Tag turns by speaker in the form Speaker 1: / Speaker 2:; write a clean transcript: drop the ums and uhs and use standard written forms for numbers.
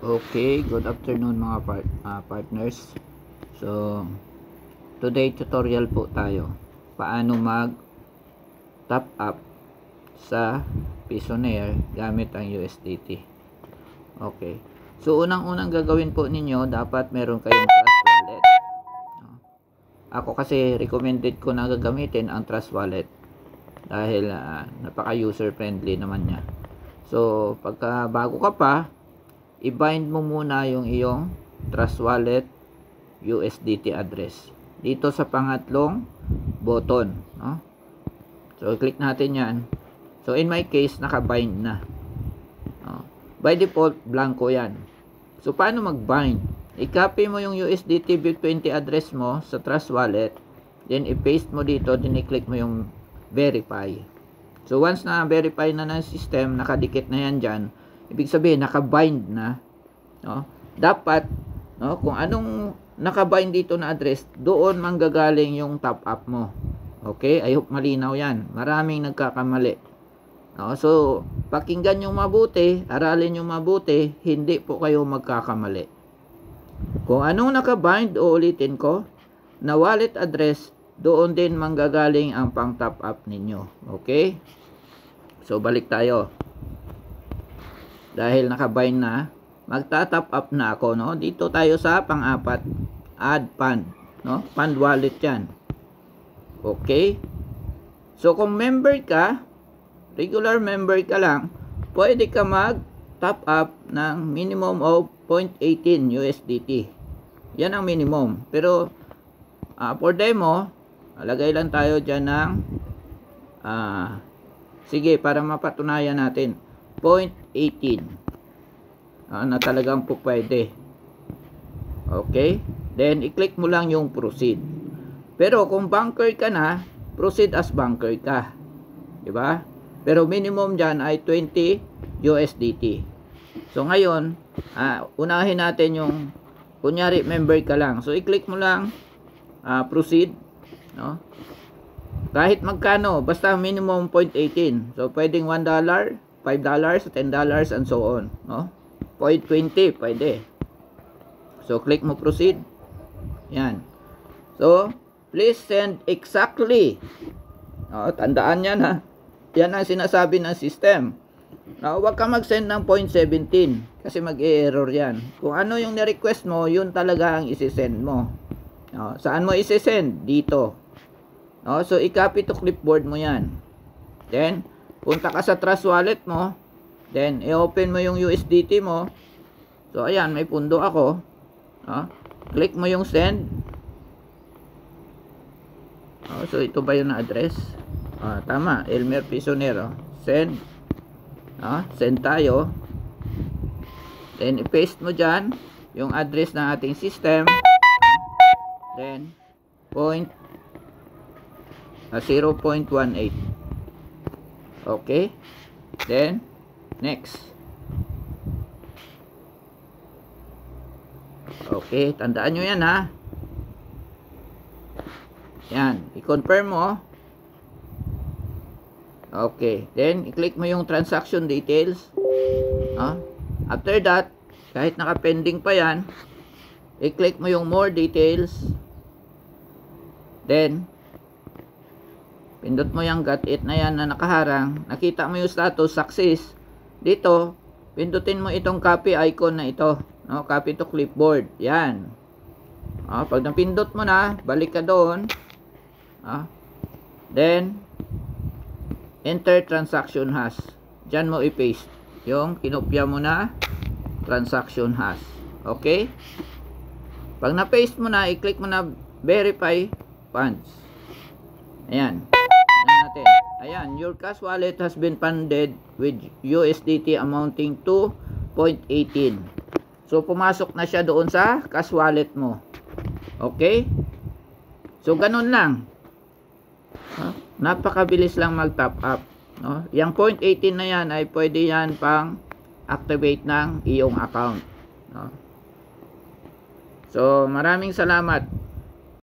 Speaker 1: Okay, good afternoon mga partners. So, today tutorial po tayo. Paano mag top up sa Payoneer gamit ang USDT. Okay. So, unang-unang gagawin po ninyo, dapat meron kayong Trust Wallet. Ako kasi recommended ko na gagamitin ang Trust Wallet dahil napaka user friendly naman niya. So, pagka bago ka pa, i-bind mo muna yung iyong Trust Wallet USDT address dito sa pangatlong button, no? So click natin yan. So in my case, naka-bind na, no? By default, blanco yan. So paano mag-bind? I-copy mo yung USDT BIP20 address mo sa Trust Wallet, then i-paste mo dito, then i-click mo yung verify. So once na verify na ng system, nakadikit na yan dyan, ibig sabihin naka-bind na, no? Dapat, no, kung anong naka-bind dito na address, doon manggagaling yung top up mo. Okay? I hope malinaw yan. Maraming nagkakamali, no? So pakinggan nyo mabuti, aralin nyo mabuti, hindi po kayo magkakamali. Kung anong naka-bind, uulitin ko, na wallet address, doon din manggagaling ang pang top up ninyo. Okay? So balik tayo. Dahil naka-bind na, magta-top up na ako, no? Dito tayo sa pang-apat, add fund, no? Fund wallet yan. Okay? So kung member ka, regular member ka lang, pwede ka mag-top up ng minimum of 0.18 USDT. Yan ang minimum. Pero for demo, lagay lang tayo dyan ng sige, para mapatunayan natin, 0.18 na talagang po pwede. Okay? Then i-click mo lang yung proceed. Pero kung banker ka na, proceed as banker ka, diba? Pero minimum dyan ay 20 USDT. So ngayon, unahin natin yung, kunyari member ka lang, so i-click mo lang proceed, no? Kahit magkano, basta minimum 0.18. So pwedeng $1, $5, $10, and so on, no? 0.20 pwede. So click mo proceed. Yan. So please send exactly. Tandaan yan, ha. Yan ang sinasabi ng system. Huwag ka mag-send ng 0.17 kasi mag-error yan. Kung ano yung ni-request mo, yun talaga ang isi-send mo. Saan mo isi-send? Dito. So i-copy to clipboard mo yan. Then punta ka sa Trust Wallet mo. Then i-open mo yung USDT mo. So ayan, may pundo ako. Click mo yung send. So ito ba yung address? Tama, Elmer Payoneer. Send. Send tayo. Then i-paste mo dyan yung address ng ating system. Then 0.18. Okay? Then next. Okay, tandaan nyo yan, ha. Yan, i-confirm mo. Okay, then i-click mo yung transaction details. After that, kahit naka-pending pa yan, i-click mo yung more details. Then pindot mo yung got it na yan na nakaharang. Nakita mo yung status success. Dito, pindutin mo itong copy icon na ito, no? Copy to clipboard. Yan. Pag napindot mo na, balik ka doon. Then enter transaction hash. Diyan mo i-paste yung kinopya mo na transaction hash. Okay? Pag na-paste mo na, i-click mo na verify funds. Ayan. Natin. Ayan, your cash wallet has been funded with USDT amounting to 0.18. So pumasok na siya doon sa cash wallet mo. Okay? So ganun lang. Napakabilis lang mag-top up, no? Yang 0.18 na yan ay pwede yan pang activate ng iyong account, no? So maraming salamat.